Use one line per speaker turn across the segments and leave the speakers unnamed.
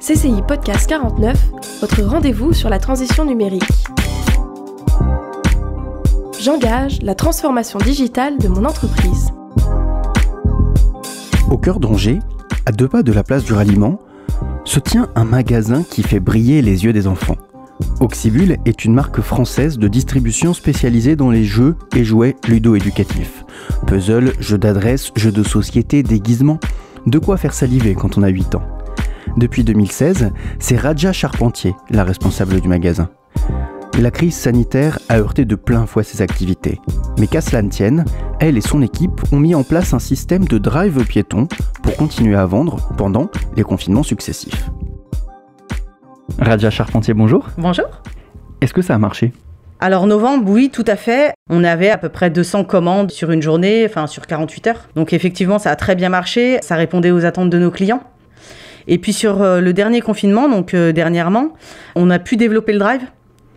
CCI Podcast 49, votre rendez-vous sur la transition numérique. J'engage la transformation digitale de mon entreprise.
Au cœur d'Angers, à 2 pas de la place du ralliement, se tient un magasin qui fait briller les yeux des enfants. Auxibule est une marque française de distribution spécialisée dans les jeux et jouets ludo-éducatifs. Puzzle, jeux d'adresse, jeux de société, déguisements. De quoi faire saliver quand on a 8 ans. Depuis 2016, c'est Radja Charpentier, la responsable du magasin. La crise sanitaire a heurté de plein fouet ses activités. Mais qu'à cela ne tienne, elle et son équipe ont mis en place un système de drive piéton pour continuer à vendre pendant les confinements successifs. Radja Charpentier, bonjour.
Bonjour.
Est-ce que ça a marché ?
Alors novembre, oui, tout à fait. On avait à peu près 200 commandes sur une journée, sur 48 heures. Donc effectivement, ça a très bien marché. Ça répondait aux attentes de nos clients. Et puis sur le dernier confinement, dernièrement, on a pu développer le drive.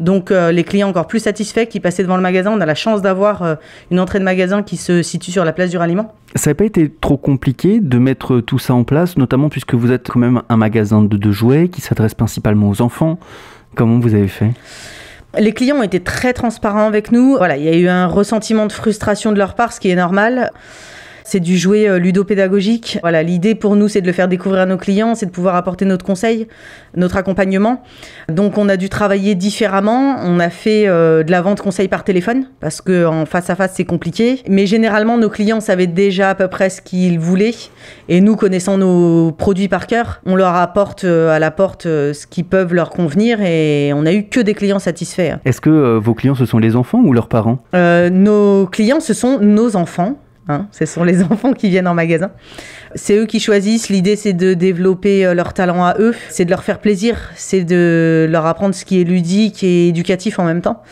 Donc les clients encore plus satisfaits qui passaient devant le magasin, on a la chance d'avoir une entrée de magasin qui se situe sur la place du ralliement.
Ça n'a pas été trop compliqué de mettre tout ça en place, notamment puisque vous êtes quand même un magasin de jouets qui s'adresse principalement aux enfants. Comment vous avez fait ?
Les clients ont été très transparents avec nous. Voilà, il y a eu un ressentiment de frustration de leur part, ce qui est normal. C'est du jouet ludopédagogique. Voilà, l'idée pour nous, c'est de le faire découvrir à nos clients, c'est de pouvoir apporter notre conseil, notre accompagnement. Donc, on a dû travailler différemment. On a fait de la vente conseil par téléphone parce qu'en face à face, c'est compliqué. Mais généralement, nos clients savaient déjà à peu près ce qu'ils voulaient. Et nous, connaissant nos produits par cœur, on leur apporte à la porte ce qui peut leur convenir et on n'a eu que des clients satisfaits.
Est-ce que vos clients, ce sont les enfants ou leurs parents ?
Nos clients, ce sont nos enfants. Ce sont les enfants qui viennent en magasin. C'est eux qui choisissent. L'idée, c'est de développer leur talent à eux. C'est de leur faire plaisir. C'est de leur apprendre ce qui est ludique et éducatif en même temps.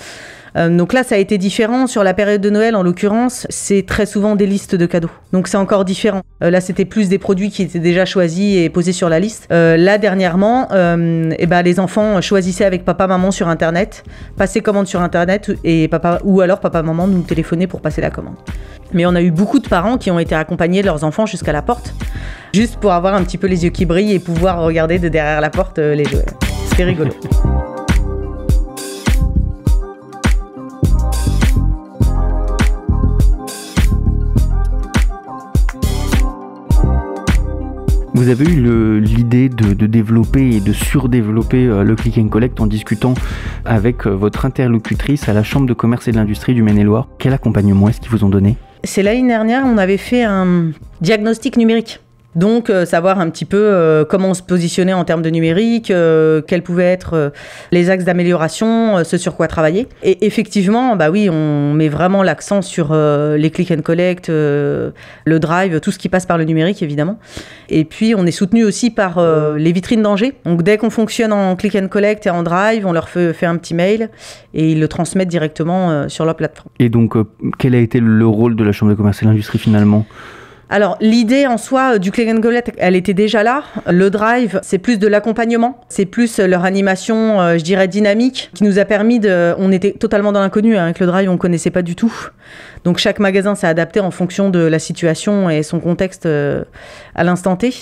Donc là, ça a été différent. Sur la période de Noël, en l'occurrence, c'est très souvent des listes de cadeaux. Donc c'est encore différent. Là, c'était plus des produits qui étaient déjà choisis et posés sur la liste. Là, dernièrement, les enfants choisissaient avec papa, maman sur Internet, passaient commande sur Internet et papa, maman nous téléphonait pour passer la commande. Mais on a eu beaucoup de parents qui ont été accompagnés de leurs enfants jusqu'à la porte, juste pour avoir un petit peu les yeux qui brillent et pouvoir regarder de derrière la porte les jouets. C'était rigolo.
Vous avez eu l'idée de développer et de surdévelopper le click and collect en discutant avec votre interlocutrice à la Chambre de commerce et de l'industrie du Maine-et-Loire. Quel accompagnement est-ce qu'ils vous ont donné ?
C'est l'année dernière, on avait fait un diagnostic numérique. Donc, savoir un petit peu comment on se positionnait en termes de numérique, quels pouvaient être les axes d'amélioration, ce sur quoi travailler. Et effectivement, on met vraiment l'accent sur les click and collect, le drive, tout ce qui passe par le numérique, évidemment. Et puis, on est soutenu aussi par les vitrines d'Angers. Donc, dès qu'on fonctionne en click and collect et en drive, on leur fait un petit mail et ils le transmettent directement sur leur plateforme.
Et donc, quel a été le rôle de la Chambre de commerce et de l'industrie finalement ?
Alors, l'idée en soi du click and collect, elle était déjà là. Le drive, c'est plus de l'accompagnement. C'est plus leur animation, dynamique, qui nous a permis on était totalement dans l'inconnu. Avec le drive, on ne connaissait pas du tout. Donc, chaque magasin s'est adapté en fonction de la situation et son contexte à l'instant T.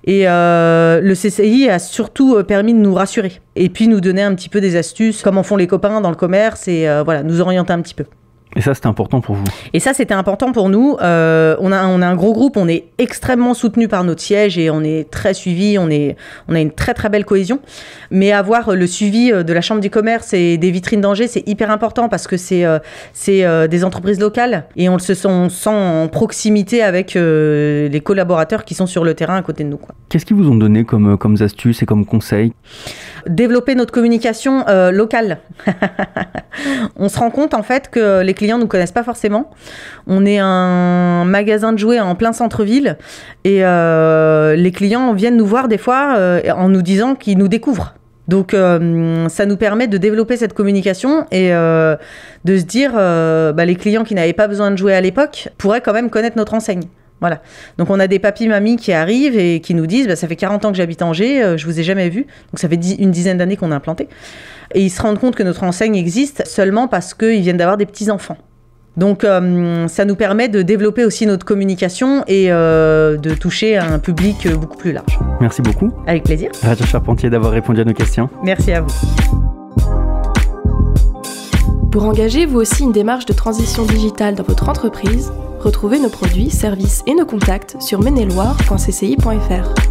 Et le CCI a surtout permis de nous rassurer. Et puis, nous donner un petit peu des astuces, comment font les copains dans le commerce et nous orienter un petit peu.
Et ça, c'était important pour vous ?
Et ça, c'était important pour nous. On a un gros groupe, on est extrêmement soutenu par notre siège et on est très suivi, on a une très très belle cohésion. Mais avoir le suivi de la Chambre du commerce et des vitrines d'Angers, c'est hyper important parce que c'est des entreprises locales et on se sent en proximité avec les collaborateurs qui sont sur le terrain à côté de nous, quoi.
Qu'est-ce qu'ils vous ont donné comme astuces et comme conseils ?
Développer notre communication locale. On se rend compte en fait que les clients ne nous connaissent pas forcément. On est un magasin de jouets en plein centre-ville et les clients viennent nous voir des fois en nous disant qu'ils nous découvrent. Donc ça nous permet de développer cette communication et de se dire les clients qui n'avaient pas besoin de jouer à l'époque pourraient quand même connaître notre enseigne. Voilà. Donc on a des papis-mamies qui arrivent et qui nous disent ça fait 40 ans que j'habite Angers, je vous ai jamais vu. Donc ça fait une dizaine d'années qu'on a implanté. Et ils se rendent compte que notre enseigne existe seulement parce qu'ils viennent d'avoir des petits-enfants. Donc ça nous permet de développer aussi notre communication et de toucher un public beaucoup plus large.
Merci beaucoup.
Avec plaisir.
Raja Charpentier d'avoir répondu à nos questions.
Merci à vous.
Pour engager vous aussi une démarche de transition digitale dans votre entreprise, retrouvez nos produits, services et nos contacts sur maine-et-loire.cci.fr.